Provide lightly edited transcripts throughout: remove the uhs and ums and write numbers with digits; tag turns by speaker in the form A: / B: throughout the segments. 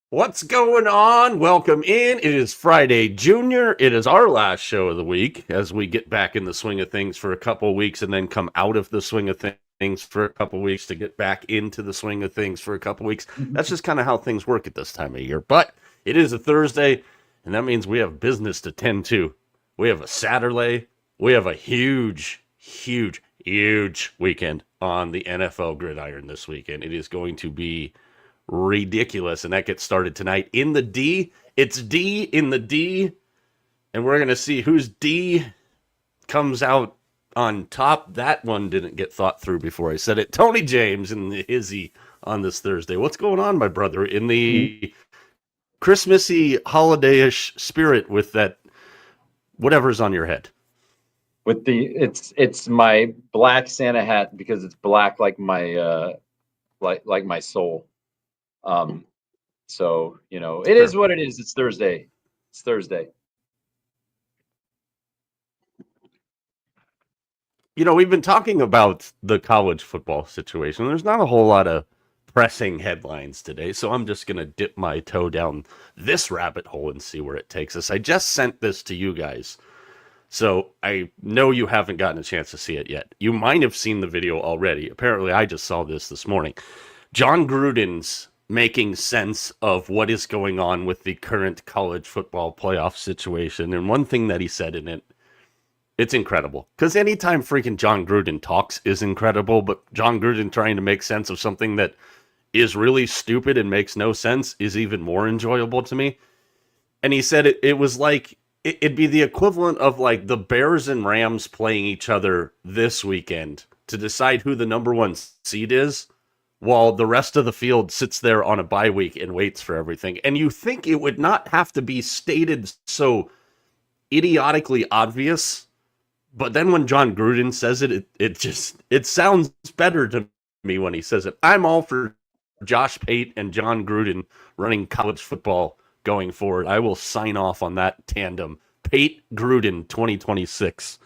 A: What's going on? Welcome in. It is Friday Junior. It is our last show of the week as we get back in the swing of things for a couple of weeks and then come out of the swing of things for a couple of weeks to get back into the swing of things for a couple of weeks. That's just kind of how things work at this time of year. But it is a Thursday, and that means we have business to tend to. We have a Saturlay. We have a huge weekend on the NFL gridiron this weekend. It is going to be ridiculous, and that gets started tonight in the D. It's D in the D, and we're gonna see whose D comes out on top. That one didn't get thought through before I said it. Tony James and the Izzy on this Thursday. What's going on, my brother, in the Christmassy holiday-ish spirit with that whatever's on your head?
B: With the it's my black Santa hat because it's black like my like my soul. So, you know, it is what it is. It's Thursday. It's Thursday.
A: You know, we've been talking about the college football situation. There's not a whole lot of pressing headlines today, so I'm just going to dip my toe down this rabbit hole and see where it takes us. I just sent this to you guys, so I know you haven't gotten a chance to see it yet. You might have seen the video already. Apparently, I just saw this morning. John Gruden's making sense of what is going on with the current college football playoff situation. And one thing that he said in it, it's incredible. Because anytime freaking John Gruden talks is incredible, but John Gruden trying to make sense of something that is really stupid and makes no sense is even more enjoyable to me. And he said it was like, it'd be the equivalent of like the Bears and Rams playing each other this weekend to decide who the number one seed is, while the rest of the field sits there on a bye week and waits for everything. And you think it would not have to be stated so idiotically obvious, but then when John Gruden says it, it sounds better to me when he says it. I'm all for Josh Pate and John Gruden running college football going forward. I will sign off on that tandem. Pate Gruden 2026.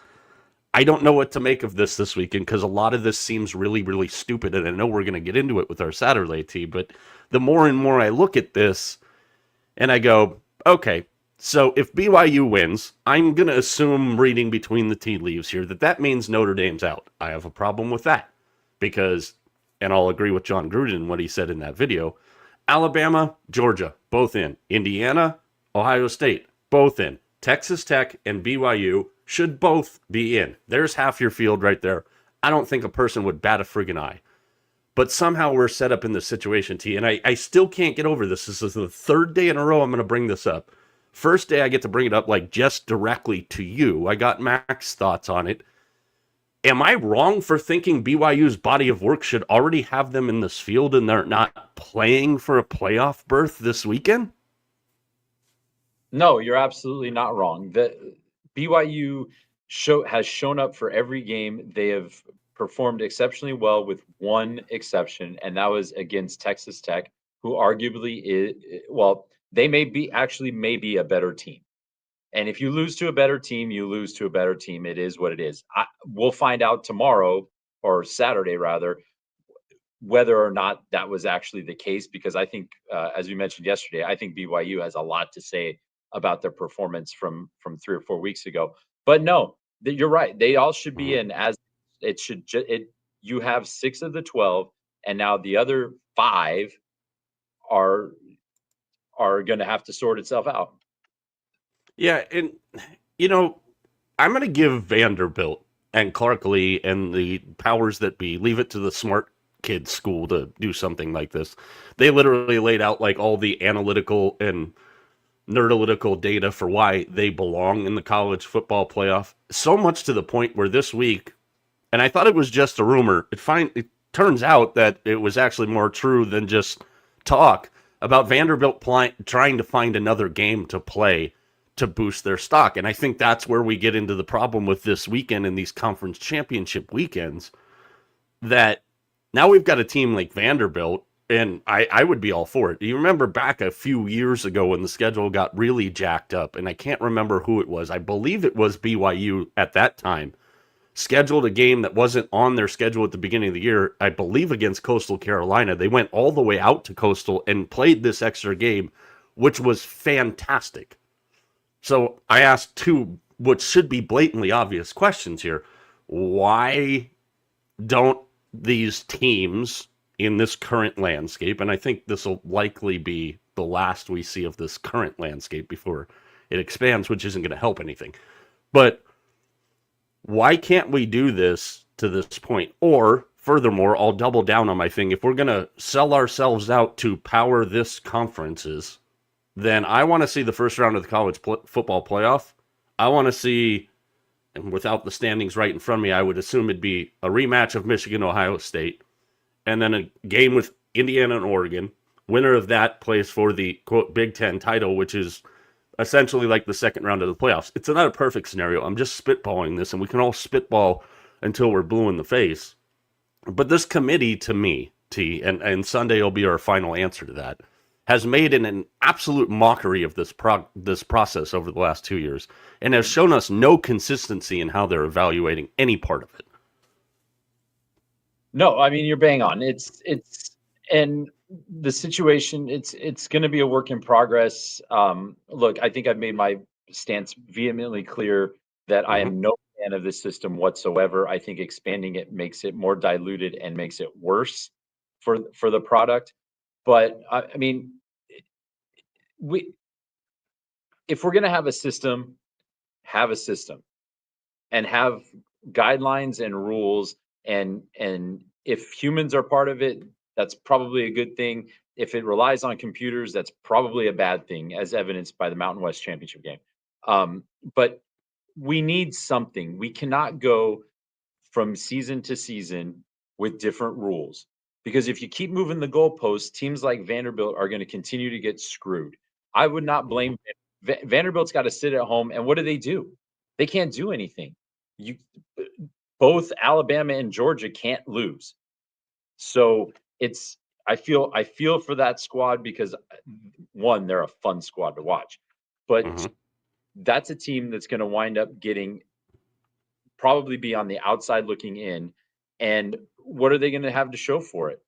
A: I don't know what to make of this weekend because a lot of this seems really stupid, and I know we're going to get into it with our Saturday tea, but the more and more I look at this and I go, okay, so if BYU wins, I'm going to assume, reading between the tea leaves here, that means Notre Dame's out. I have a problem with that because, and I'll agree with John Gruden what he said in that video, Alabama, Georgia, both in. Indiana, Ohio State, both in. Texas Tech and BYU should both be in. There's half your field right there. I don't think a person would bat a friggin' eye. But somehow we're set up in this situation, T, and I still can't get over this. This is the third day in a row I'm going to bring this up. First day I get to bring it up like just directly to you. I got Mac's thoughts on it. Am I wrong for thinking BYU's body of work should already have them in this field and they're not playing for a playoff berth this weekend?
B: No, you're absolutely not wrong. The BYU has shown up for every game. They have performed exceptionally well with one exception, and that was against Texas Tech, who arguably is, well, they may be a better team. And if you lose to a better team, you lose to a better team. It is what it is. We'll find out tomorrow, or Saturday rather, whether or not that was actually the case, because I think, as we mentioned yesterday, I think BYU has a lot to say about their performance from 3 or 4 weeks ago. But no, you're right. They all should be in, as it should. You have 6 of the 12, and now the other 5 are going to have to sort itself out.
A: Yeah, and you know, I'm going to give Vanderbilt and Clark Lee and the powers that be, leave it to the smart kids school to do something like this. They literally laid out like all the analytical and nerdalytical data for why they belong in the college football playoff. So much to the point where this week, and I thought it was just a rumor, it turns out that it was actually more true than just talk. about Vanderbilt trying to find another game to play to boost their stock. And I think that's where we get into the problem with this weekend and these conference championship weekends, that now we've got a team like Vanderbilt, and I would be all for it. You remember back a few years ago when the schedule got really jacked up, and I can't remember who it was. I believe it was BYU at that time, scheduled a game that wasn't on their schedule at the beginning of the year, I believe against Coastal Carolina. They went all the way out to Coastal and played this extra game, which was fantastic. So I asked two, what should be blatantly obvious questions here. Why don't these teams in this current landscape, and I think this will likely be the last we see of this current landscape before it expands, which isn't going to help anything, but why can't we do this to this point? Or furthermore, I'll double down on my thing. If we're going to sell ourselves out to power this conferences, then I want to see the first round of the college football playoff. I want to see, and without the standings right in front of me, I would assume it'd be a rematch of Michigan, Ohio State, and then a game with Indiana and Oregon. Winner of that plays for the, quote, Big Ten title, which is essentially like the second round of the playoffs. It's not a perfect scenario. I'm just spitballing this, and we can all spitball until we're blue in the face. But this committee, to me, and Sunday will be our final answer to that, has made an absolute mockery of this process over the last 2 years, and has shown us no consistency in how they're evaluating any part of it.
B: No, I mean, you're bang on. And the situation, it's going to be a work in progress. Look, I think I've made my stance vehemently clear that I am no fan of this system whatsoever. I think expanding it makes it more diluted and makes it worse for the product. But I mean, if we're going to have a system and have guidelines and rules, and if humans are part of it, that's probably a good thing. If it relies on computers, that's probably a bad thing, as evidenced by the Mountain West Championship game. But we need something. We cannot go from season to season with different rules, because if you keep moving the goalposts, teams like Vanderbilt are going to continue to get screwed. I would not blame Vanderbilt's got to sit at home, and what do? They can't do anything. Both Alabama and Georgia can't lose. So I feel for that squad, because one, they're a fun squad to watch, but that's a team that's going to wind up probably be on the outside looking in. And what are they going to have to show for it?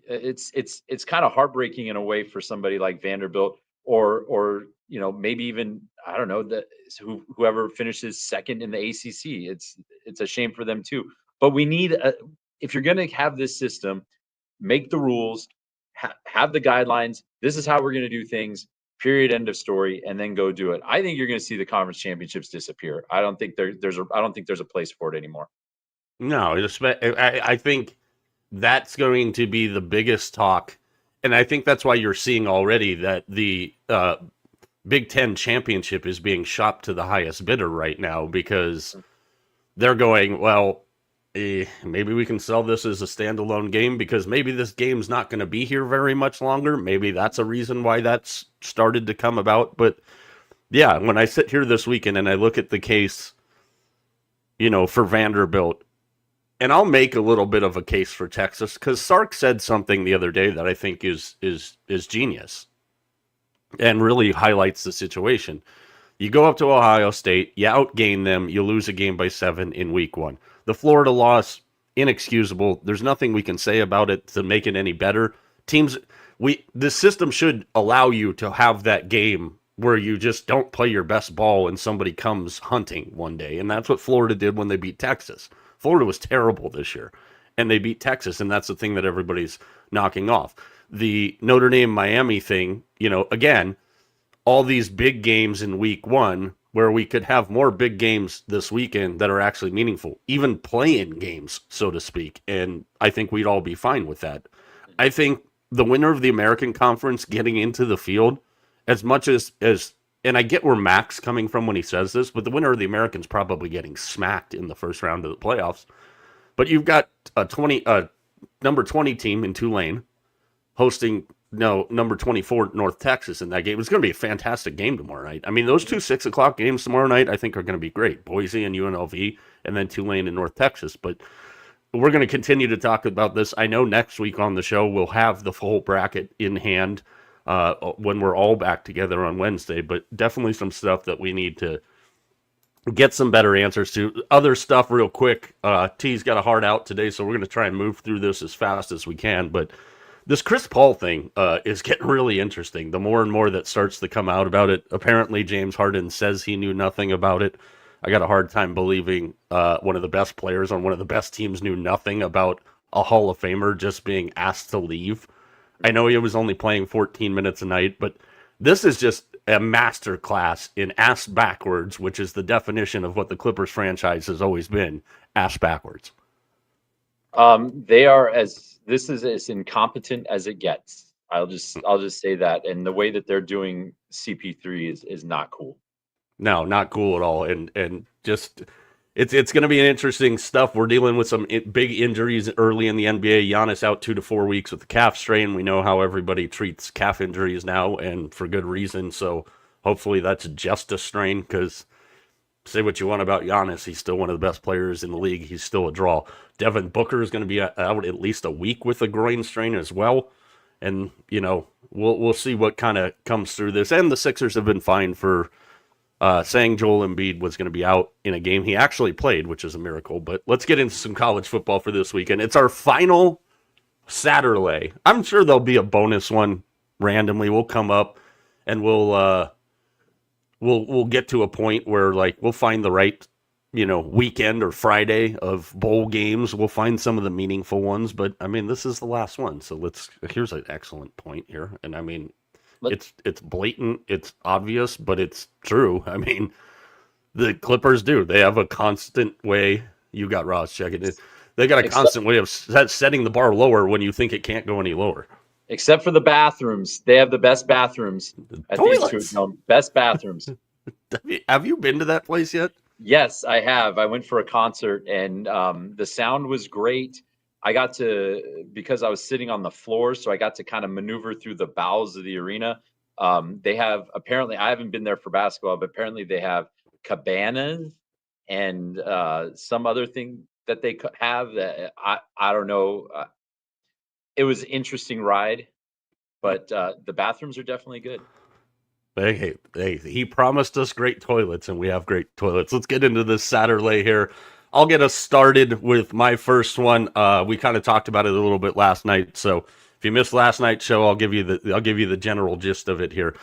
B: It's kind of heartbreaking in a way for somebody like Vanderbilt, or maybe even, I don't know, whoever finishes second in the ACC. It's a shame for them too. But we need if you're going to have this system, make the rules, have the guidelines. This is how we're going to do things. Period. End of story. And then go do it. I think you're going to see the conference championships disappear. I don't think there's a place for it anymore.
A: No, I think that's going to be the biggest talk, and I think that's why you're seeing already that the Big Ten championship is being shopped to the highest bidder right now, because they're going, well, maybe we can sell this as a standalone game, because maybe this game's not going to be here very much longer. Maybe that's a reason why that's started to come about. But yeah, when I sit here this weekend and I look at the case, for Vanderbilt, and I'll make a little bit of a case for Texas, because Sark said something the other day that I think is genius and really highlights the situation. You go up to Ohio State, you outgain them, you lose a game by 7 in week 1. The Florida loss, inexcusable. There's nothing we can say about it to make it any better. The system should allow you to have that game where you just don't play your best ball and somebody comes hunting one day. And that's what Florida did when they beat Texas. Florida was terrible this year, and they beat Texas, and that's the thing that everybody's knocking off. The Notre Dame-Miami thing, again, all these big games in week 1, where we could have more big games this weekend that are actually meaningful, even play-in games, so to speak, and I think we'd all be fine with that. I think the winner of the American Conference getting into the field, as much as and I get where Mac's coming from when he says this, but the winner of the American's probably getting smacked in the first round of the playoffs. But you've got a number 20 team in Tulane hosting no, number 24 North Texas in that game. It's going to be a fantastic game tomorrow night. I mean, those two 6 o'clock games tomorrow night, I think, are going to be great. Boise and UNLV, and then Tulane and North Texas. But we're going to continue to talk about this. I know next week on the show we'll have the full bracket in hand when we're all back together on Wednesday. But definitely some stuff that we need to get some better answers to. Other stuff real quick. T's got a hard out today, so we're going to try and move through this as fast as we can. But this Chris Paul thing is getting really interesting. The more and more that starts to come out about it. Apparently, James Harden says he knew nothing about it. I got a hard time believing one of the best players on one of the best teams knew nothing about a Hall of Famer just being asked to leave. I know he was only playing 14 minutes a night, but this is just a master class in ass backwards, which is the definition of what the Clippers franchise has always been, ass backwards.
B: They are this is as incompetent as it gets. I'll just say that. And the way that they're doing CP3 is not cool.
A: No, not cool at all. And just it's going to be an interesting stuff. We're dealing with some big injuries early in the NBA. Giannis out 2 to 4 weeks with the calf strain. We know how everybody treats calf injuries now, and for good reason. So hopefully that's just a strain, because say what you want about Giannis, he's still one of the best players in the league. He's still a draw. Devin Booker is going to be out at least a week with a groin strain as well. And, you know, we'll see what kind of comes through this. And the Sixers have been fine for saying Joel Embiid was going to be out in a game he actually played, which is a miracle. But let's get into some college football for this weekend. It's our final Saturlay. I'm sure there'll be a bonus one randomly. We'll come up and we'll get to a point where, like, we'll find the right, weekend or Friday of bowl games. We'll find some of the meaningful ones. But I mean, this is the last one. So here's an excellent point here. And I mean, it's blatant, it's obvious, but it's true. I mean, the Clippers do. They have a constant way. You got Ross checking it. They got a constant way of setting the bar lower when you think it can't go any lower.
B: Except for the bathrooms. They have the best bathrooms at the Institute. Best bathrooms.
A: Have you been to that place yet?
B: Yes, I have. I went for a concert, and the sound was great. I got to, because I was sitting on the floor, so I got to kind of maneuver through the bowels of the arena. They have, apparently, I haven't been there for basketball, but apparently they have cabanas and some other thing that they have that I don't know. It was an interesting ride, but the bathrooms are definitely good.
A: Hey, he promised us great toilets, and we have great toilets. Let's get into this Saturday here. I'll get us started with my first one. We kind of talked about it a little bit last night, so if you missed last night's show, I'll give you the general gist of it here.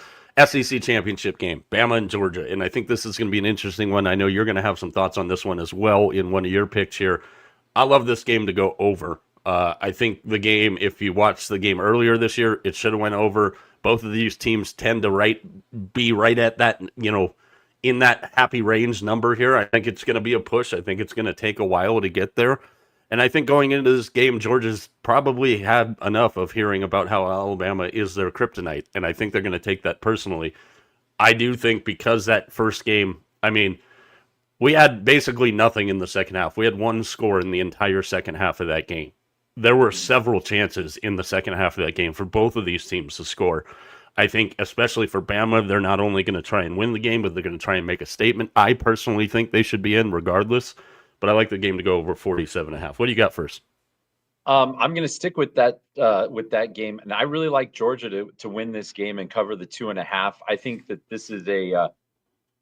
A: SEC championship game, Bama and Georgia, and I think this is going to be an interesting one. I know you're going to have some thoughts on this one as well in one of your picks here. I love this game to go over. I think the game, if you watched the game earlier this year, it should have went over. Both of these teams tend to be right at that, in that happy range number here. I think it's going to be a push. I think it's going to take a while to get there. And I think going into this game, Georgia's probably had enough of hearing about how Alabama is their kryptonite. And I think they're going to take that personally. I do think because that first game, I mean, we had basically nothing in the second half. We had one score in the entire second half of that game. There were several chances in the second half of that game for both of these teams to score. I think, especially for Bama, they're not only going to try and win the game, but they're going to try and make a statement. I personally think they should be in regardless, but I like the game to go over 47.5. What do you got first?
B: I'm going to stick with that game, and I really like Georgia to win this game and cover the 2.5. I think that this is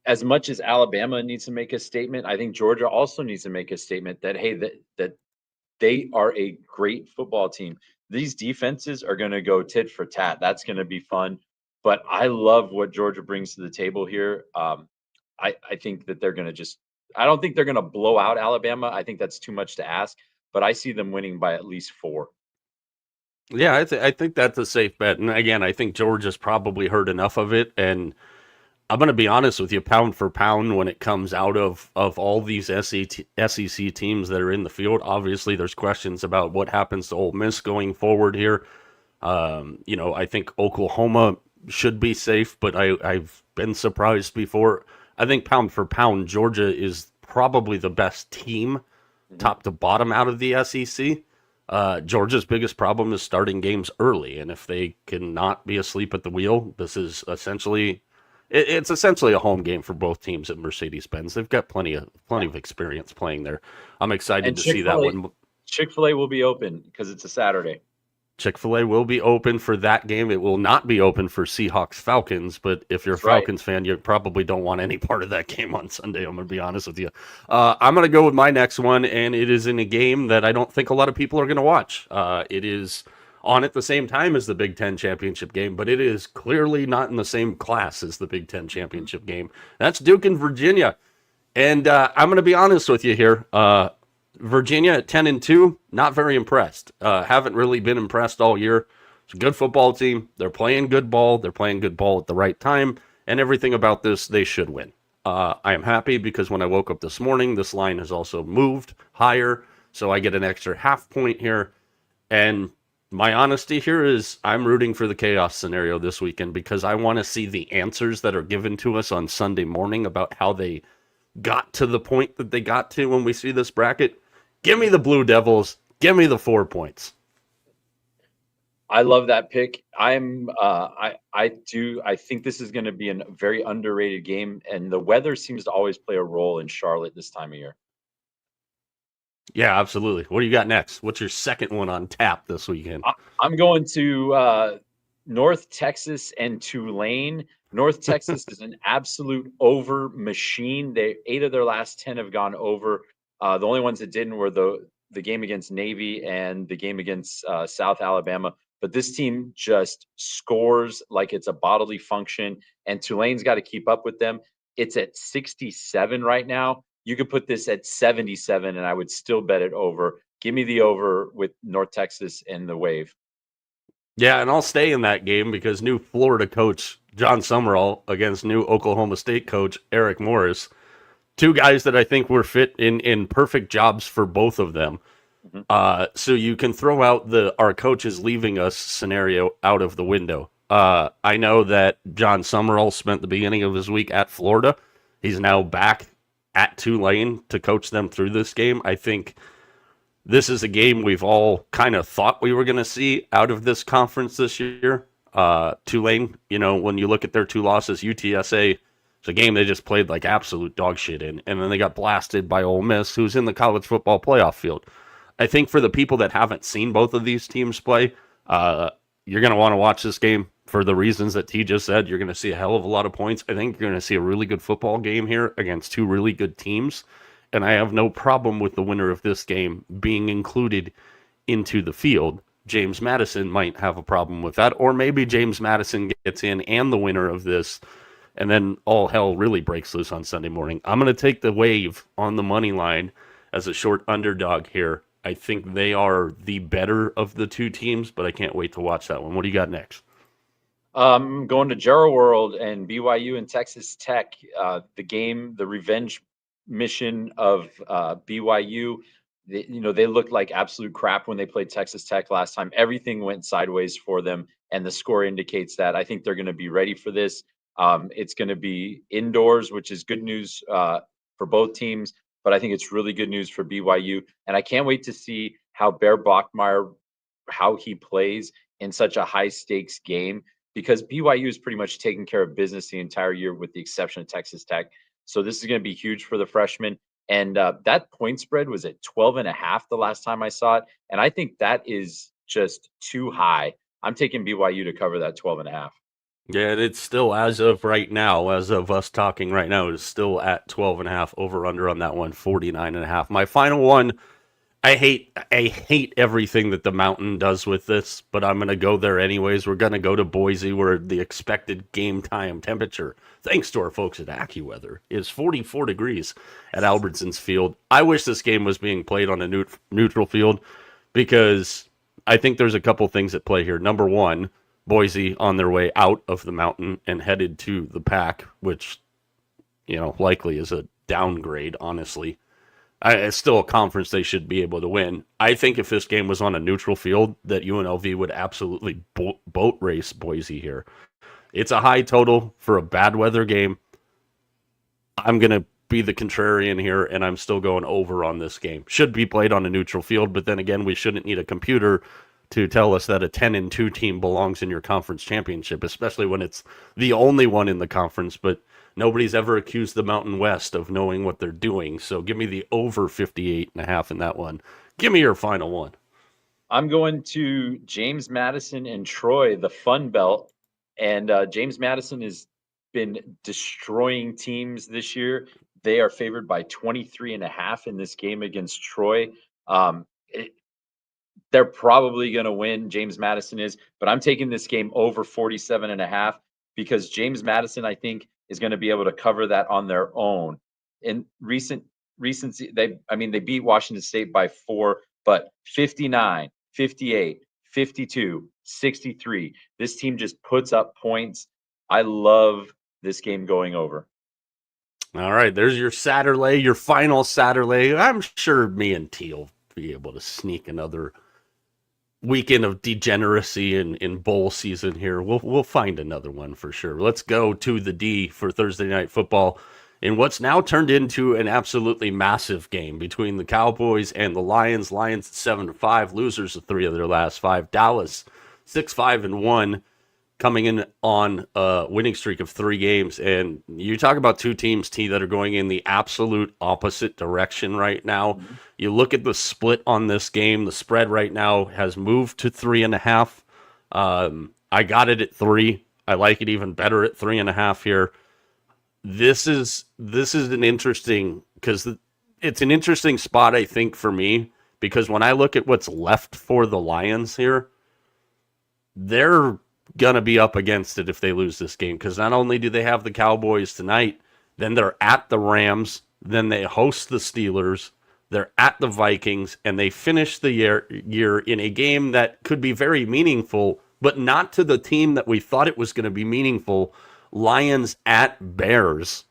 B: as much as Alabama needs to make a statement, I think Georgia also needs to make a statement that, hey, that they are a great football team. These defenses are going to go tit for tat. That's going to be fun. But I love what Georgia brings to the table here. I think that they're going to I don't think they're going to blow out Alabama. I think that's too much to ask. But I see them winning by at least 4.
A: Yeah, I think that's a safe bet. And again, I think Georgia's probably heard enough of it. And I'm going to be honest with you, pound for pound, when it comes out of all these SEC teams that are in the field, obviously there's questions about what happens to Ole Miss going forward here. I think Oklahoma should be safe, but I've been surprised before. I think pound for pound, Georgia is probably the best team, top to bottom, out of the SEC. Georgia's biggest problem is starting games early, and if they cannot be asleep at the wheel, this is essentially it's essentially a home game for both teams at Mercedes-Benz. They've got plenty of experience playing there. I'm excited
B: And
A: to see that one.
B: Chick-fil-A will be open because it's a Saturday.
A: Chick-fil-A will be open for that game. It will not be open for Seahawks Falcons, but if you're
B: That's
A: a
B: right.
A: Falcons fan, you probably don't want any part of that game on Sunday. I'm going to be honest with you. I'm going to go with my next one, and it is in a game that I don't think a lot of people are going to watch. It is on at the same time as the Big Ten championship game, but it is clearly not in the same class as the Big Ten championship game. That's Duke and Virginia. And I'm going to be honest with you here. Virginia at 10-2, not very impressed. Haven't really been impressed all year. It's a good football team. They're playing good ball. They're playing good ball at the right time. And everything about this, they should win. I am happy because when I woke up this morning, this line has also moved higher. So I get an extra half point here. And my honesty here is I'm rooting for the chaos scenario this weekend because I want to see the answers that are given to us on Sunday morning about how they got to the point that they got to when we see this bracket. Give me the Blue Devils. Give me the 4 points.
B: I love that pick. I think this is going to be a very underrated game, and the weather seems to always play a role in Charlotte this time of year.
A: Yeah, absolutely. What do you got next? What's your second one on tap this weekend?
B: I'm going to North Texas and Tulane. North Texas is an absolute over machine. 8 of their last 10 have gone over. The only ones that didn't were the game against Navy and the game against South Alabama. But this team just scores like it's a bodily function, and Tulane's got to keep up with them. It's at 67 right now. You could put this at 77, and I would still bet it over. Give me the over with North Texas and the Wave.
A: Yeah, and I'll stay in that game because new Florida coach John Summerall against new Oklahoma State coach Eric Morris. Two guys that I think were fit in perfect jobs for both of them. Mm-hmm. So you can throw out our coach is leaving us scenario out of the window. I know that John Summerall spent the beginning of his week at Florida. He's now back at Tulane to coach them through this game. I think this is a game we've all kind of thought we were going to see out of this conference this year. Tulane, when you look at their 2 losses, UTSA, it's a game they just played like absolute dog shit in, and then they got blasted by Ole Miss, who's in the college football playoff field. I think for the people that haven't seen both of these teams play, you're going to want to watch this game for the reasons that T just said. You're going to see a hell of a lot of points. I think you're going to see a really good football game here against 2 really good teams, and I have no problem with the winner of this game being included into the field. James Madison might have a problem with that, or maybe James Madison gets in and the winner of this, and then all hell really breaks loose on Sunday morning. I'm going to take the Wave on the money line as a short underdog here. I think they are the better of the 2 teams, but I can't wait to watch that one. What do you got next?
B: Going to Jera World and BYU and Texas Tech. The revenge mission of BYU. They looked like absolute crap when they played Texas Tech last time. Everything went sideways for them, and the score indicates that. I think they're going to be ready for this. It's going to be indoors, which is good news for both teams, but I think it's really good news for BYU. And I can't wait to see how Bear Bachmeier, how he plays in such a high stakes game, because BYU is pretty much taking care of business the entire year with the exception of Texas Tech. So this is going to be huge for the freshmen. And that point spread was at 12.5 the last time I saw it. And I think that is just too high. I'm taking BYU to cover that 12.5.
A: Yeah, it's still, as of right now, as of us talking right now, it's still at 12.5 over under on that one, 49.5. My final one, I hate everything that the Mountain does with this, but I'm going to go there anyways. We're going to go to Boise, where the expected game time temperature, thanks to our folks at AccuWeather, is 44 degrees at Albertsons Field. I wish this game was being played on a neutral field, because I think there's a couple things at play here. Number one, Boise on their way out of the Mountain and headed to the Pac, which, likely is a downgrade, honestly. It's still a conference they should be able to win. I think if this game was on a neutral field, that UNLV would absolutely boat race Boise here. It's a high total for a bad weather game. I'm going to be the contrarian here, and I'm still going over on this game. Should be played on a neutral field, but then again, we shouldn't need a computer to tell us that a 10-2 team belongs in your conference championship, especially when it's the only one in the conference, but nobody's ever accused the Mountain West of knowing what they're doing. So give me the over 58.5 in that one. Give me your final one.
B: I'm going to James Madison and Troy, the Fun Belt. And James Madison has been destroying teams this year. They are favored by 23.5 in this game against Troy. They're probably going to win. James Madison is, but I'm taking this game over 47.5 because James Madison, I think, is going to be able to cover that on their own. In recency, they beat Washington State by 4, but 59, 58, 52, 63. This team just puts up points. I love this game going over.
A: All right, there's your Saturlay, your final Saturlay. I'm sure me and T will be able to sneak another weekend of degeneracy in bowl season here. We'll find another one for sure. Let's go to the D for Thursday Night Football in what's now turned into an absolutely massive game between the Cowboys and the Lions. Lions at 7-5, losers of 3 of their last 5. Dallas 6-5-1, coming in on a winning streak of 3 games. And you talk about 2 teams, T, that are going in the absolute opposite direction right now. Mm-hmm. You look at the split on this game. The spread right now has moved to 3.5. I got it at 3. I like it even better at 3.5 here. This is an interesting, because it's an interesting spot, I think, for me, because when I look at what's left for the Lions here, they're going to be up against it if they lose this game, because not only do they have the Cowboys tonight, then they're at the Rams, then they host the Steelers, they're at the Vikings, and they finish the year in a game that could be very meaningful, but not to the team that we thought it was going to be meaningful. Lions at Bears.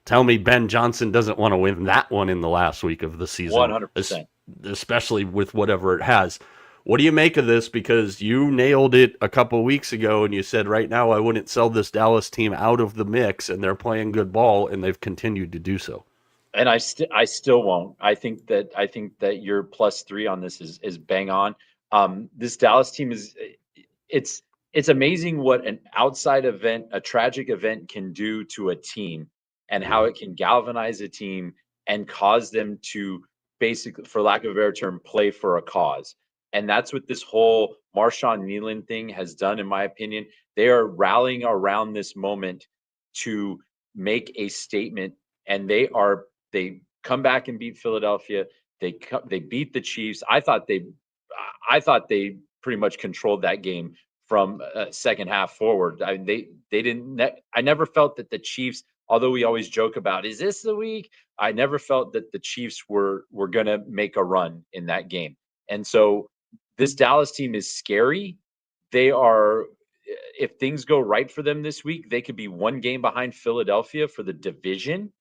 A: Tell me Ben Johnson doesn't want to win that one in the last week of the season.
B: 100%.
A: Especially with whatever it has. What do you make of this? Because you nailed it a couple weeks ago, and you said right now I wouldn't sell this Dallas team out of the mix, and they're playing good ball, and they've continued to do so.
B: And I still won't. I think that your +3 on this is bang on. This Dallas team it's amazing what an outside event, a tragic event, can do to a team, and how it can galvanize a team and cause them to basically, for lack of a better term, play for a cause. And that's what this whole Marshawn Kneeland thing has done, in my opinion. They are rallying around this moment to make a statement, and they come back and beat Philadelphia. They beat the Chiefs. I thought they pretty much controlled that game from second half forward. They didn't. I never felt that the Chiefs, although we always joke about, is this the week? I never felt that the Chiefs were going to make a run in that game. And so this Dallas team is scary. They are, if things go right for them this week, they could be 1 game behind Philadelphia for the division.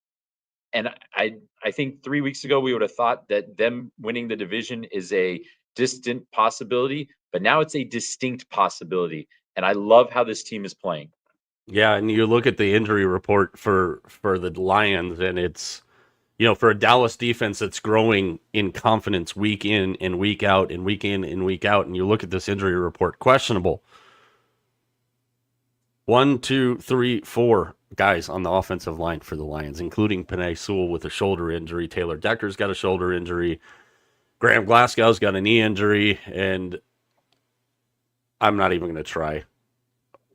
B: And I think 3 weeks ago we would have thought that them winning the division is a distant possibility, but now it's a distinct possibility. And I love how this team is playing.
A: Yeah, and you look at the injury report for the Lions, and it's, for a Dallas defense that's growing in confidence week in and week out and week in and week out, and you look at this injury report, questionable. 1, 2, 3, 4 guys on the offensive line for the Lions, including Penei Sewell with a shoulder injury. Taylor Decker's got a shoulder injury. Graham Glasgow's got a knee injury, and I'm not even going to try.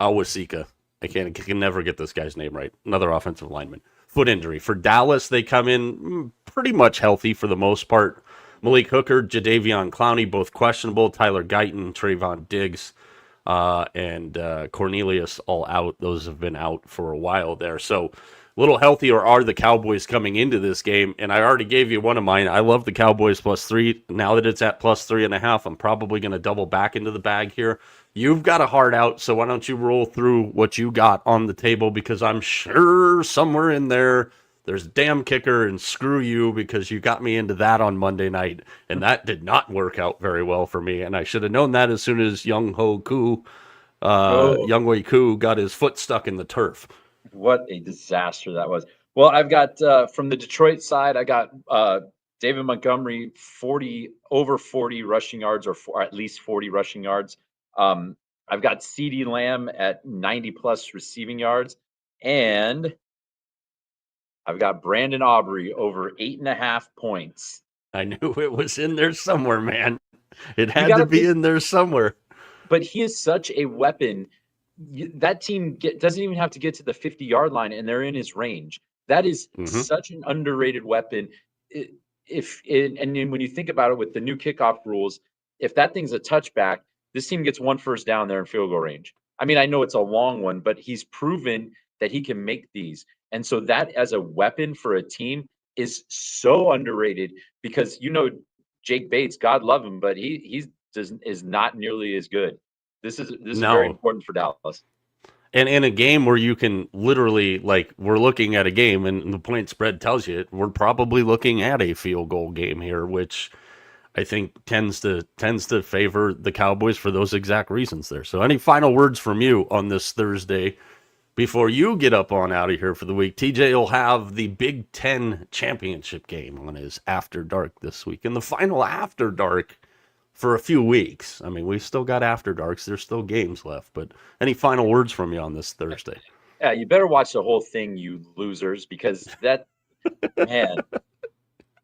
A: Awasika. I can never get this guy's name right. Another offensive lineman. Foot injury. For Dallas, they come in pretty much healthy for the most part. Malik Hooker, Jadeveon Clowney, both questionable. Tyler Guyton, Trayvon Diggs, and Cornelius all out. Those have been out for a while there. So a little healthier are the Cowboys coming into this game. And I already gave you one of mine. I love the Cowboys +3. Now that it's at +3.5, I'm probably going to double back into the bag here. You've got a hard out, so why don't you roll through what you got on the table, because I'm sure somewhere in there's a damn kicker, and screw you, because you got me into that on Monday night, and that did not work out very well for me, and I should have known that as soon as Younghoe Koo got his foot stuck in the turf.
B: What a disaster that was. Well, I've got from the Detroit side, I got David Montgomery 40 rushing yards or at least 40 rushing yards. Um, I've got CeeDee Lamb at 90 plus receiving yards, and I've got Brandon Aubrey over 8.5 points.
A: I knew it was in there somewhere, man. It
B: You
A: had
B: got
A: to
B: to
A: be
B: think,
A: in there somewhere.
B: but he is such a weapon. That team doesn't even have to get to the 50-yard line, and they're in his range. That is
A: Hmm.
B: such an underrated weapon. And then when you think about it with the new kickoff rules, if that thing's a touchback, this team gets one first down there in field goal range. I mean, I know it's a long one, but he's proven that he can make these. And so that as a weapon for a team is so underrated because Jake Bates, God love him, but is not nearly as good. This is very
A: No.
B: important for Dallas.
A: And in a game where you can literally, like, we're looking at a game and the point spread tells you it, we're probably looking at a field goal game here, which I think tends to favor the Cowboys for those exact reasons there. So any final words from you on this Thursday before you get up on out of here for the week? TJ will have the Big Ten championship game on his After Dark this week. And the final After Dark for a few weeks. I mean, we've still got After Darks. There's still games left. But any final words from you on this Thursday?
B: Yeah, you better watch the whole thing, you losers, because that man,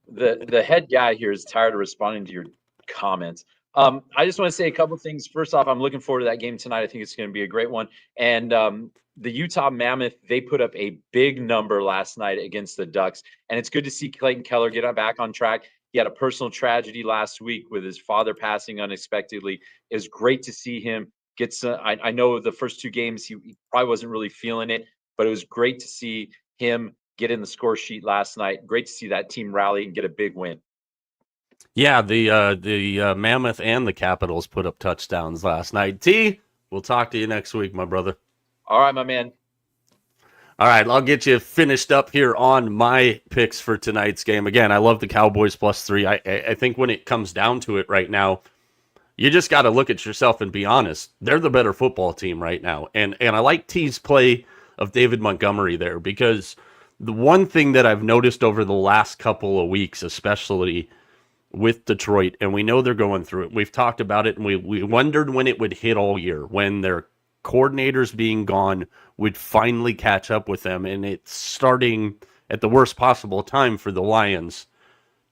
B: the head guy here is tired of responding to your comments. I just want to say a couple things. First off, I'm looking forward to that game tonight. I think it's going to be a great one. And the Utah Mammoth, they put up a big number last night against the Ducks, and it's good to see Clayton Keller get back on track. He had a personal tragedy last week with his father passing unexpectedly. It was great to see him get some. I know the first two games he probably wasn't really feeling it, but it was great to see him get in the score sheet last night. Great to see that team rally and get a big win.
A: Yeah, the Mammoth and the Capitals put up touchdowns last night. T, we'll talk to you next week, my brother.
B: All right, my man.
A: All right, I'll get you finished up here on my picks for tonight's game. Again, I love the Cowboys +3. I think when it comes down to it right now, you just got to look at yourself and be honest. They're the better football team right now. And I like T's play of David Montgomery there because the one thing that I've noticed over the last couple of weeks, especially with Detroit, and we know they're going through it. We've talked about it, and we wondered when it would hit all year, when their coordinators being gone would finally catch up with them, and it's starting at the worst possible time for the Lions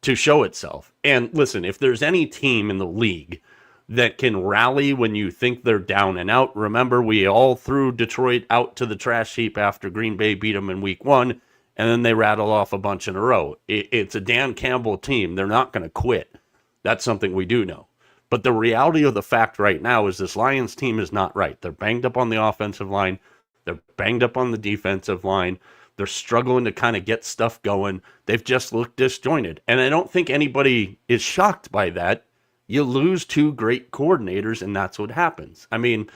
A: to show itself. And listen, if there's any team in the league that can rally when you think they're down and out, remember we all threw Detroit out to the trash heap after Green Bay beat them in week 1, and then they rattle off a bunch in a row. It's a Dan Campbell team. They're not going to quit. That's something we do know. But the reality of the fact right now is this Lions team is not right. They're banged up on the offensive line. They're banged up on the defensive line. They're struggling to kind of get stuff going. They've just looked disjointed. And I don't think anybody is shocked by that. You lose two great coordinators, and that's what happens. I mean,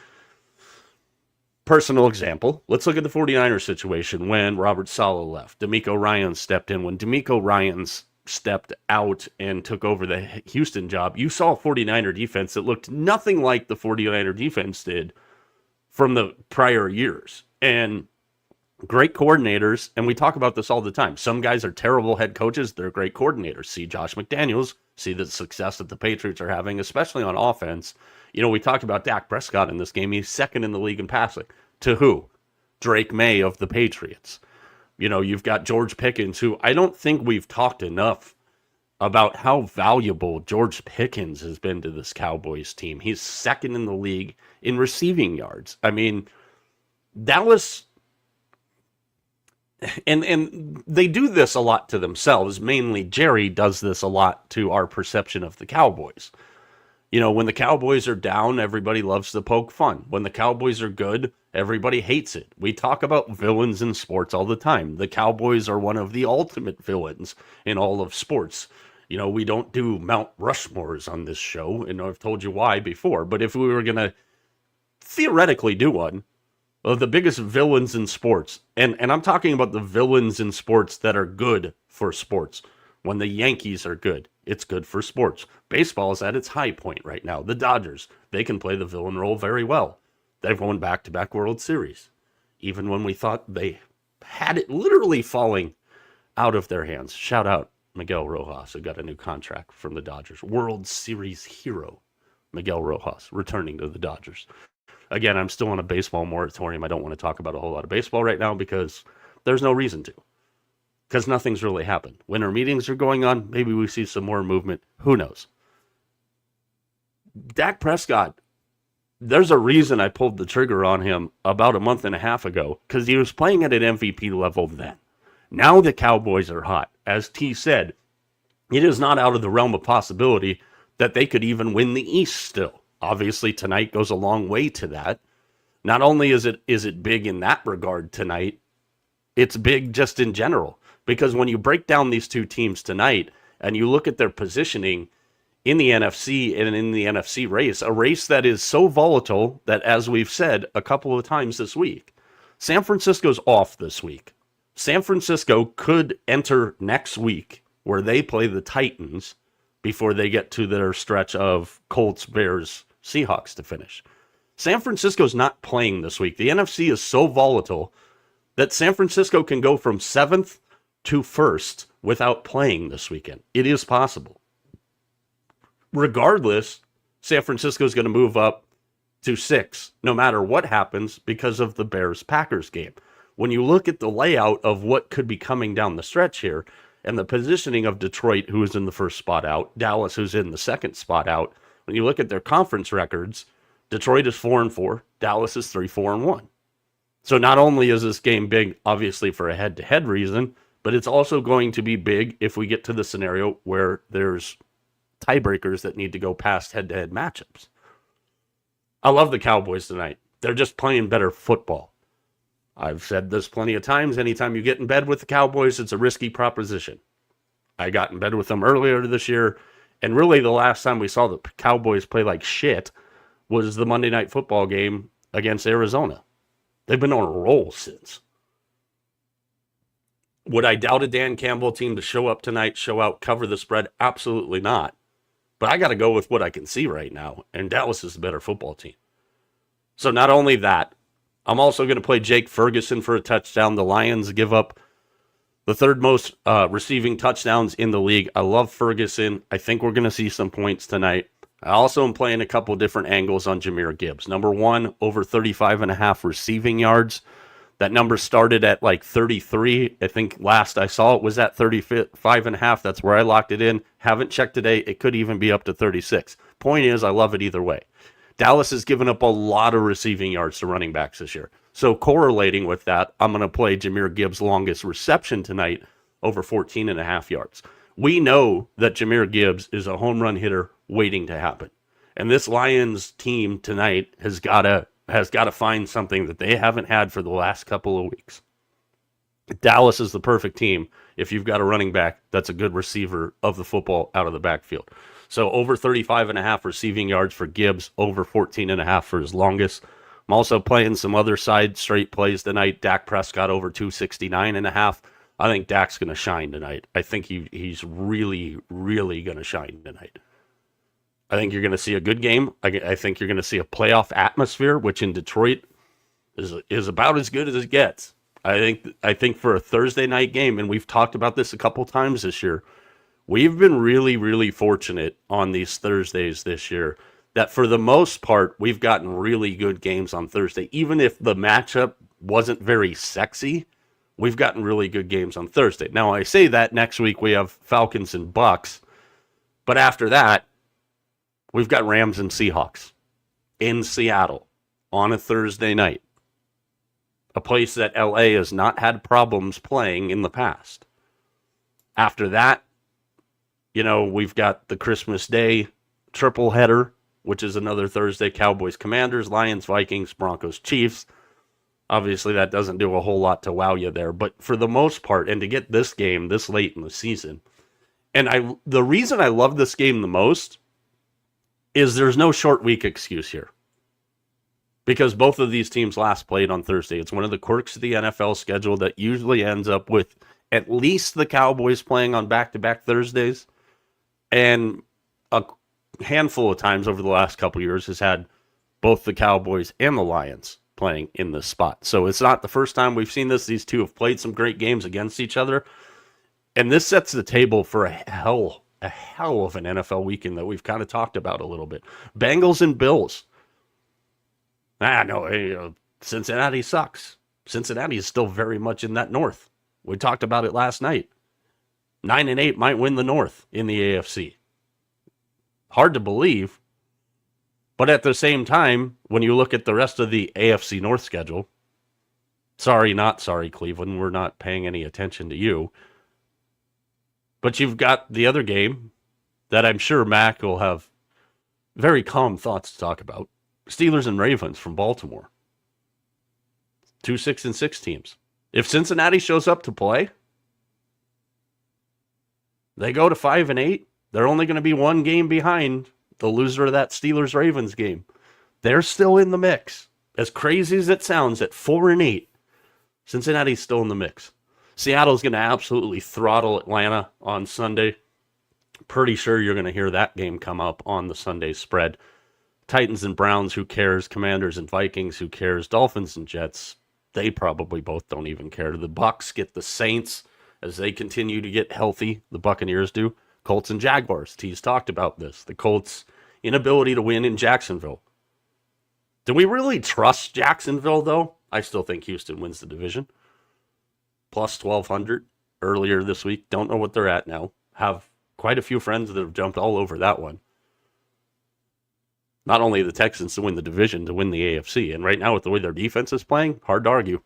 A: personal example, let's look at the 49ers situation when Robert Saleh left. D'Amico Ryans stepped in. When D'Amico Ryans stepped out and took over the Houston job, you saw a 49er defense that looked nothing like the 49er defense did from the prior years. And great coordinators, and we talk about this all the time. Some guys are terrible head coaches. They're great coordinators. See Josh McDaniels, see the success that the Patriots are having, especially on offense. You know, we talked about Dak Prescott in this game. He's second in the league in passing. To who? Drake May of the Patriots. You know, you've got George Pickens, who I don't think we've talked enough about how valuable George Pickens has been to this Cowboys team. He's second in the league in receiving yards. I mean, Dallas, and they do this a lot to themselves. Mainly Jerry does this a lot to our perception of the Cowboys. You know, when the Cowboys are down, everybody loves to poke fun. When the Cowboys are good, everybody hates it. We talk about villains in sports all the time. The Cowboys are one of the ultimate villains in all of sports. You know, we don't do Mount Rushmores on this show, and I've told you why before. But if we were going to theoretically do one of the biggest villains in sports, and I'm talking about the villains in sports that are good for sports. When the Yankees are good, it's good for sports. Baseball is at its high point right now. The Dodgers, they can play the villain role very well. They've won back-to-back World Series. Even when we thought they had it literally falling out of their hands. Shout out Miguel Rojas, who got a new contract from the Dodgers. World Series hero Miguel Rojas returning to the Dodgers. Again, I'm still on a baseball moratorium. I don't want to talk about a whole lot of baseball right now because there's no reason to. Because nothing's really happened. Winter meetings are going on. Maybe we see some more movement. Who knows? Dak Prescott, there's a reason I pulled the trigger on him about a month and a half ago, because he was playing at an MVP level then. Now the Cowboys are hot. As T said, it is not out of the realm of possibility that they could even win the East still. Obviously, tonight goes a long way to that. Not only is it big in that regard tonight, it's big just in general. Because when you break down these two teams tonight and you look at their positioning in the NFC and in the NFC race, a race that is so volatile that, as we've said a couple of times this week, San Francisco's off this week. San Francisco could enter next week where they play the Titans before they get to their stretch of Colts, Bears, Seahawks to finish. San Francisco's not playing this week. The NFC is so volatile that San Francisco can go from 7th to 1st without playing this weekend. It is possible. Regardless, San Francisco is going to move up to 6 no matter what happens because of the Bears-Packers game. When you look at the layout of what could be coming down the stretch here and the positioning of Detroit, who is in the first spot out, Dallas, who's in the second spot out, when you look at their conference records, Detroit is 4-4, Dallas is 3-4-1. So not only is this game big, obviously, for a head-to-head reason, but it's also going to be big if we get to the scenario where there's tiebreakers that need to go past head-to-head matchups. I love the Cowboys tonight. They're just playing better football. I've said this plenty of times. Anytime you get in bed with the Cowboys, it's a risky proposition. I got in bed with them earlier this year, and really the last time we saw the Cowboys play like shit was the Monday Night Football game against Arizona. They've been on a roll since. Would I doubt a Dan Campbell team to show up tonight, show out, cover the spread? Absolutely not. But I got to go with what I can see right now, and Dallas is the better football team. So not only that, I'm also going to play Jake Ferguson for a touchdown. The Lions give up the third most receiving touchdowns in the league. I love Ferguson. I think we're going to see some points tonight. I also am playing a couple different angles on Jahmyr Gibbs. Number one, over 35.5 receiving yards. That number started at like 33. I think last I saw it was at 35.5. That's where I locked it in. Haven't checked today. It could even be up to 36. Point is, I love it either way. Dallas has given up a lot of receiving yards to running backs this year. So correlating with that, I'm going to play Jahmyr Gibbs' longest reception tonight over 14.5 yards. We know that Jahmyr Gibbs is a home run hitter waiting to happen. And this Lions team tonight has got to find something that they haven't had for the last couple of weeks. Dallas is the perfect team if you've got a running back that's a good receiver of the football out of the backfield. So over 35.5 receiving yards for Gibbs, over 14.5 for his longest. I'm also playing some other side straight plays tonight. Dak Prescott over 269.5. I think Dak's going to shine tonight. I think he's really, really going to shine tonight. I think you're going to see a good game. I think you're going to see a playoff atmosphere, which in Detroit is about as good as it gets. I think for a Thursday night game, and we've talked about this a couple times this year, we've been really, really fortunate on these Thursdays this year that for the most part, we've gotten really good games on Thursday. Even if the matchup wasn't very sexy, we've gotten really good games on Thursday. Now, I say that next week we have Falcons and Bucks, but after that, we've got Rams and Seahawks in Seattle on a Thursday night, a place that LA has not had problems playing in the past. After that, we've got the Christmas Day triple header, which is another Thursday. Cowboys, Commanders, Lions, Vikings, Broncos, Chiefs. Obviously, that doesn't do a whole lot to wow you there. But for the most part, and to get this game this late in the season, and the reason I love this game the most is there's no short week excuse here. Because both of these teams last played on Thursday. It's one of the quirks of the NFL schedule that usually ends up with at least the Cowboys playing on back-to-back Thursdays. And a handful of times over the last couple of years has had both the Cowboys and the Lions playing in this spot. So it's not the first time we've seen this. These two have played some great games against each other. And this sets the table for a hell of an NFL weekend that we've kind of talked about a little bit. Bengals and Bills. No, Cincinnati sucks. Cincinnati is still very much in that North. We talked about it last night. 9-8 might win the North in the AFC. Hard to believe. But at the same time, when you look at the rest of the AFC North schedule, sorry, not sorry, Cleveland, we're not paying any attention to you. But you've got the other game that I'm sure Mac will have very calm thoughts to talk about. Steelers and Ravens from Baltimore. 2 6-6 teams. If Cincinnati shows up to play, they go to 5-8. They're only going to be one game behind the loser of that Steelers-Ravens game. They're still in the mix. As crazy as it sounds, at 4-8, Cincinnati's still in the mix. Seattle's going to absolutely throttle Atlanta on Sunday. Pretty sure you're going to hear that game come up on the Sunday spread. Titans and Browns, who cares? Commanders and Vikings, who cares? Dolphins and Jets, they probably both don't even care. The Bucs get the Saints as they continue to get healthy. The Buccaneers do. Colts and Jaguars. T's talked about this. The Colts' inability to win in Jacksonville. Do we really trust Jacksonville, though? I still think Houston wins the division. Plus 1,200 earlier this week. Don't know what they're at now. Have quite a few friends that have jumped all over that one. Not only the Texans to win the division, to win the AFC. And right now, with the way their defense is playing, hard to argue.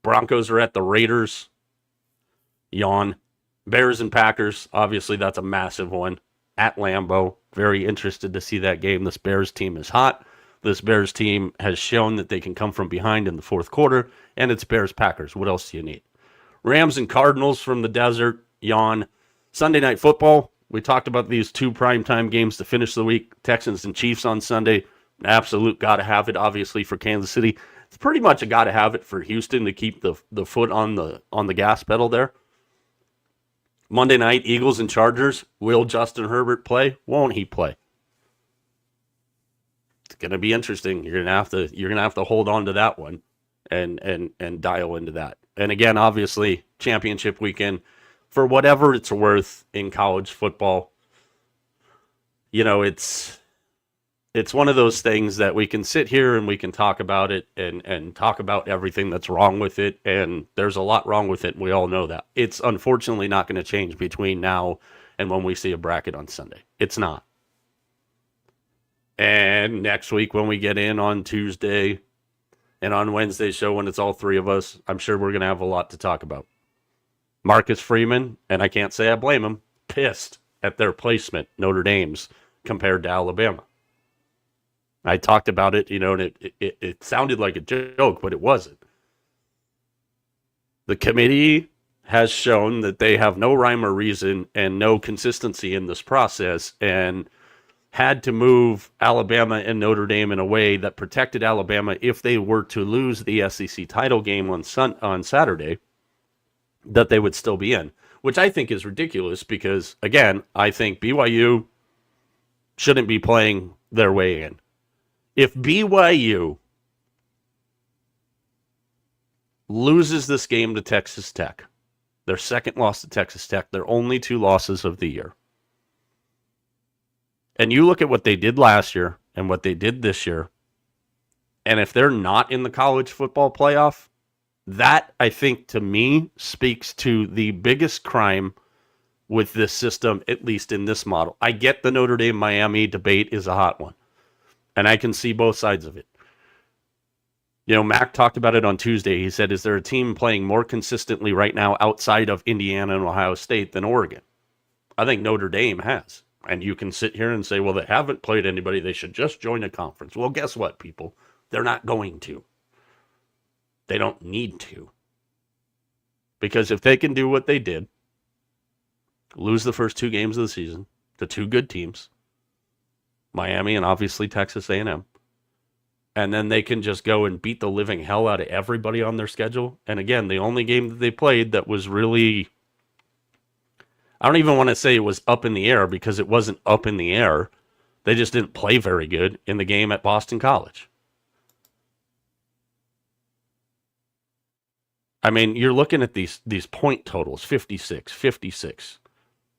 A: Broncos are at the Raiders. Yawn. Bears and Packers, obviously that's a massive one. At Lambeau, very interested to see that game. This Bears team is hot. This Bears team has shown that they can come from behind in the fourth quarter, and it's Bears-Packers. What else do you need? Rams and Cardinals from the desert, yawn. Sunday Night Football, we talked about these two primetime games to finish the week. Texans and Chiefs on Sunday, absolute gotta have it, obviously, for Kansas City. It's pretty much a gotta have it for Houston to keep the foot on the gas pedal there. Monday night, Eagles and Chargers. Will Justin Herbert play? Won't he play? It's gonna be interesting. You're gonna have to hold on to that one and dial into that. And again, obviously, championship weekend, for whatever it's worth in college football. You know, it's one of those things that we can sit here and we can talk about it and talk about everything that's wrong with it. And there's a lot wrong with it. And we all know that. It's unfortunately not going to change between now and when we see a bracket on Sunday. It's not. And next week when we get in on Tuesday and on Wednesday's show when it's all three of us, I'm sure we're going to have a lot to talk about. Marcus Freeman, and I can't say I blame him, pissed at their placement, Notre Dame's, compared to Alabama. I talked about it, and it sounded like a joke, but it wasn't. The committee has shown that they have no rhyme or reason and no consistency in this process and had to move Alabama and Notre Dame in a way that protected Alabama if they were to lose the SEC title game on Saturday, that they would still be in, which I think is ridiculous because, again, I think BYU shouldn't be playing their way in. If BYU loses this game to Texas Tech, their second loss to Texas Tech, their only two losses of the year, and you look at what they did last year and what they did this year, and if they're not in the college football playoff, that, I think, to me, speaks to the biggest crime with this system, at least in this model. I get the Notre Dame-Miami debate is a hot one. And I can see both sides of it. Mac talked about it on Tuesday. He said, is there a team playing more consistently right now outside of Indiana and Ohio State than Oregon? I think Notre Dame has. And you can sit here and say, well, they haven't played anybody. They should just join a conference. Well, guess what, people? They're not going to. They don't need to. Because if they can do what they did, lose the first two games of the season to two good teams, Miami and obviously Texas A&M. And then they can just go and beat the living hell out of everybody on their schedule. And again, the only game that they played that was really, I don't even want to say it was up in the air because it wasn't up in the air. They just didn't play very good in the game at Boston College. I mean, you're looking at these point totals, 56, 56.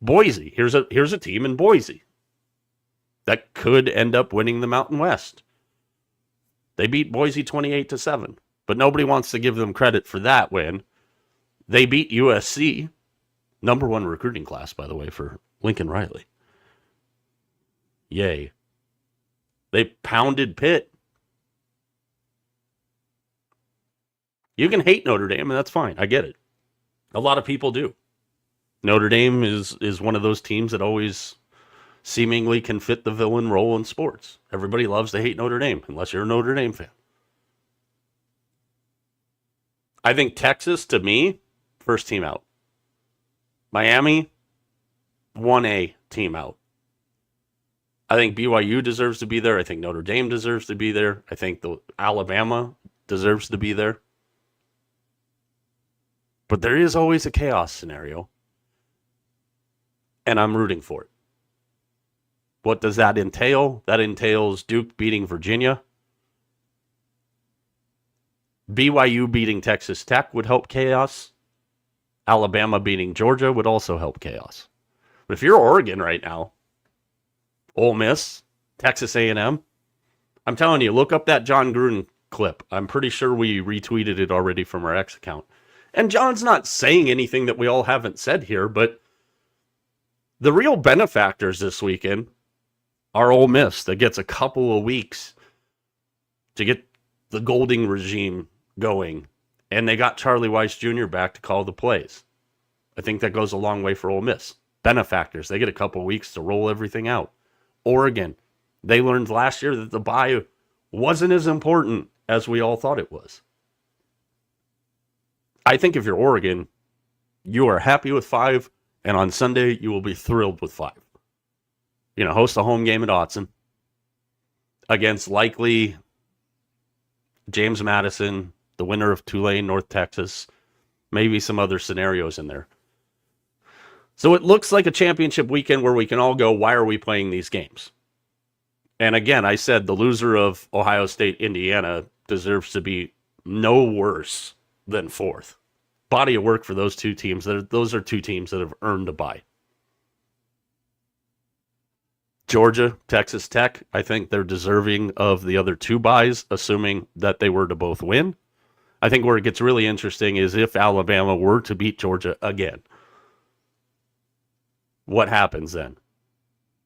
A: Boise, here's a team in Boise that could end up winning the Mountain West. They beat Boise 28-7, but nobody wants to give them credit for that win. They beat USC, number 1 recruiting class, by the way, for Lincoln Riley. Yay. They pounded Pitt. You can hate Notre Dame, and that's fine. I get it. A lot of people do. Notre Dame is one of those teams that always seemingly can fit the villain role in sports. Everybody loves to hate Notre Dame, unless you're a Notre Dame fan. I think Texas, to me, first team out. Miami, 1A team out. I think BYU deserves to be there. I think Notre Dame deserves to be there. I think the Alabama deserves to be there. But there is always a chaos scenario, and I'm rooting for it. What does that entail? That entails Duke beating Virginia. BYU beating Texas Tech would help chaos. Alabama beating Georgia would also help chaos. But if you're Oregon right now, Ole Miss, Texas A&M, I'm telling you, look up that John Gruden clip. I'm pretty sure we retweeted it already from our X account. And John's not saying anything that we all haven't said here, but the real benefactors this weekend are Ole Miss that gets a couple of weeks to get the Golding regime going. And they got Charlie Weiss Jr. back to call the plays. I think that goes a long way for Ole Miss. Benefactors, they get a couple of weeks to roll everything out. Oregon, they learned last year that the bye wasn't as important as we all thought it was. I think if you're Oregon, you are happy with 5, and on Sunday, you will be thrilled with 5. You know, host a home game at Autzen against likely James Madison, the winner of Tulane, North Texas, maybe some other scenarios in there. So it looks like a championship weekend where we can all go, why are we playing these games? And again, I said the loser of Ohio State, Indiana deserves to be no worse than 4th. Body of work for those two teams. Those are two teams that have earned a bye. Georgia, Texas Tech, I think they're deserving of the other 2 byes, assuming that they were to both win. I think where it gets really interesting is if Alabama were to beat Georgia again. What happens then?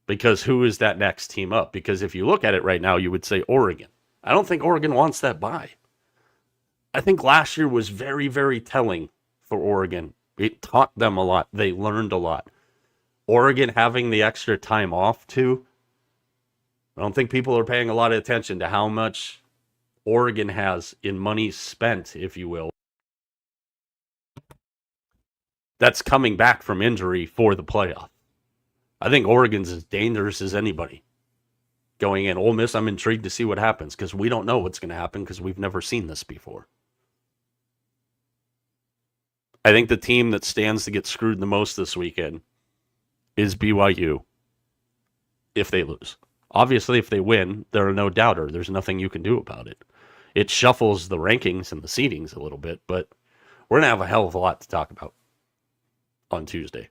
A: Because who is that next team up? Because if you look at it right now, you would say Oregon. I don't think Oregon wants that bye. I think last year was very, very telling for Oregon. It taught them a lot. They learned a lot. Oregon having the extra time off too. I don't think people are paying a lot of attention to how much Oregon has in money spent, if you will, that's coming back from injury for the playoff. I think Oregon's as dangerous as anybody going in. Ole Miss, I'm intrigued to see what happens because we don't know what's going to happen because we've never seen this before. I think the team that stands to get screwed the most this weekend is BYU if they lose. Obviously, if they win, they're no doubter. There's nothing you can do about it. It shuffles the rankings and the seedings a little bit, but we're going to have a hell of a lot to talk about on Tuesday.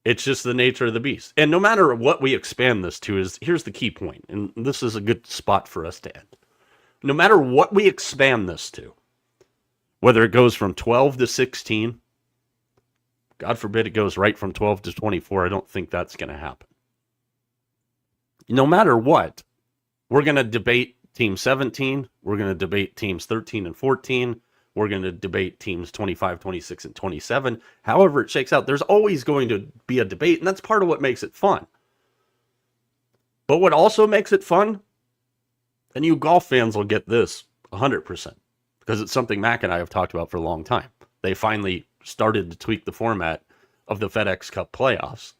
A: It's just the nature of the beast. And no matter what we expand this to, here's the key point, and this is a good spot for us to end. No matter what we expand this to, whether it goes from 12 to 16, God forbid it goes right from 12 to 24, I don't think that's going to happen. No matter what, we're going to debate Team 17, we're going to debate Teams 13 and 14, we're going to debate Teams 25, 26, and 27. However it shakes out, there's always going to be a debate, and that's part of what makes it fun. But what also makes it fun, and you golf fans will get this 100%, because it's something Mac and I have talked about for a long time. They finally started to tweak the format of the FedEx Cup playoffs.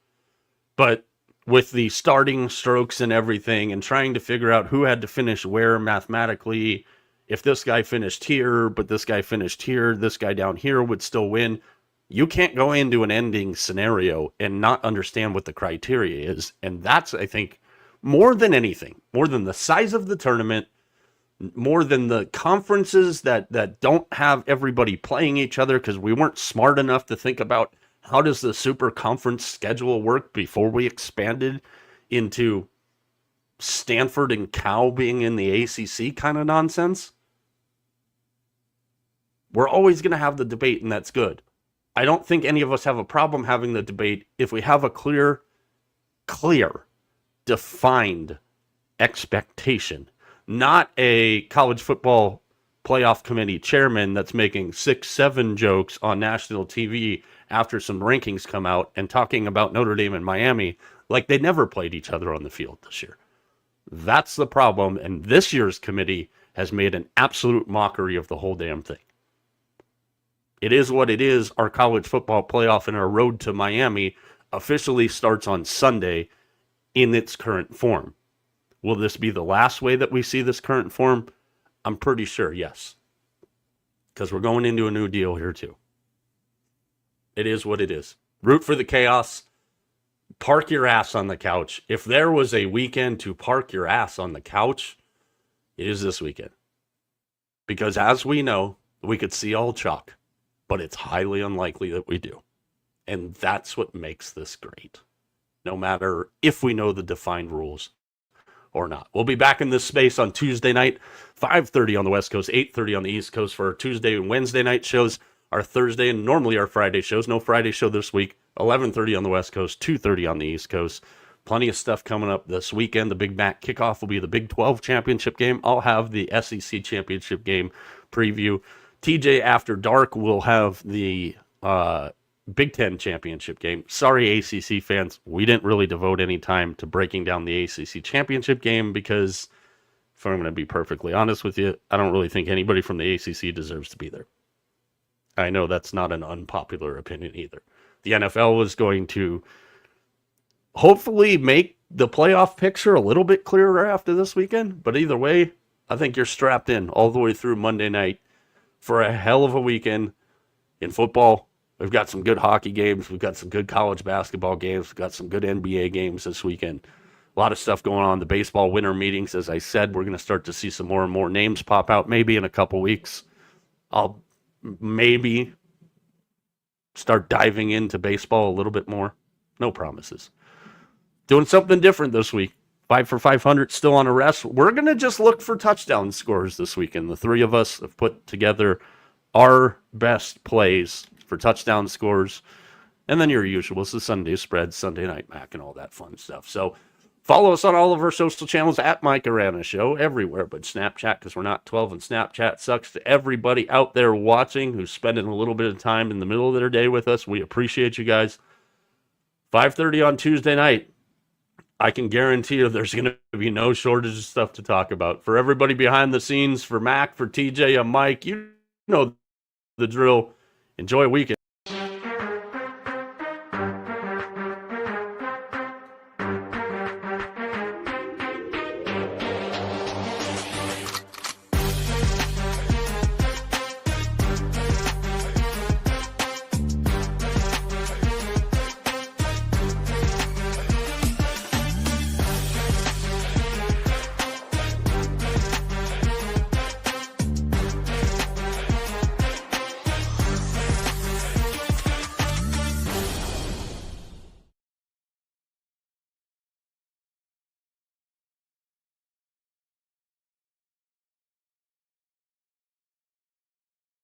A: But with the starting strokes and everything and trying to figure out who had to finish where mathematically, if this guy finished here, but this guy finished here, this guy down here would still win. You can't go into an ending scenario and not understand what the criteria is. And that's, I think, more than anything, more than the size of the tournament, more than the conferences that don't have everybody playing each other because we weren't smart enough to think about how does the super conference schedule work before we expanded into Stanford and Cal being in the ACC kind of nonsense. We're always going to have the debate, and that's good. I don't think any of us have a problem having the debate if we have a clear, defined expectation, not a college football playoff committee chairman that's making 6-7 jokes on national TV after some rankings come out and talking about Notre Dame and Miami like they never played each other on the field this year. That's the problem, and this year's committee has made an absolute mockery of the whole damn thing. It is what it is. Our college football playoff and our road to Miami officially starts on Sunday in its current form. Will this be the last way that we see this current form? I'm pretty sure, yes. Because we're going into a new deal here too. It is what it is. Root for the chaos. Park your ass on the couch. If there was a weekend to park your ass on the couch, it is this weekend. Because as we know, we could see all chalk, but it's highly unlikely that we do. And that's what makes this great. No matter if we know the defined rules or not. We'll be back in this space on Tuesday night, 5:30 on the West Coast, 8:30 on the East Coast for our Tuesday and Wednesday night shows, our Thursday and normally our Friday shows. No Friday show this week, 11:30 on the West Coast, 2:30 on the East Coast. Plenty of stuff coming up this weekend. The Big Mac kickoff will be the Big 12 championship game. I'll have the SEC championship game preview. TJ After Dark will have the Big Ten championship game. Sorry, ACC fans, we didn't really devote any time to breaking down the ACC championship game because, if I'm going to be perfectly honest with you, I don't really think anybody from the ACC deserves to be there. I know that's not an unpopular opinion either. The NFL is going to hopefully make the playoff picture a little bit clearer after this weekend, but either way, I think you're strapped in all the way through Monday night for a hell of a weekend in football. We've got some good hockey games. We've got some good college basketball games. We've got some good NBA games this weekend. A lot of stuff going on. The baseball winter meetings, as I said, we're going to start to see some more and more names pop out maybe in a couple weeks. I'll maybe start diving into baseball a little bit more. No promises. Doing something different this week. 5 for 500 still on a rest. We're going to just look for touchdown scores this weekend. The three of us have put together our best plays for touchdown scores. And then your usuals, the Sunday spread, Sunday Night Mac, and all that fun stuff. So follow us on all of our social channels at Mike Arana Show, everywhere but Snapchat, because we're not 12 and Snapchat sucks. To everybody out there watching who's spending a little bit of time in the middle of their day with us, we appreciate you guys. 5:30 on Tuesday night. I can guarantee you there's going to be no shortage of stuff to talk about. For everybody behind the scenes, for Mac, for TJ, and Mike, you know the drill. Enjoy a weekend.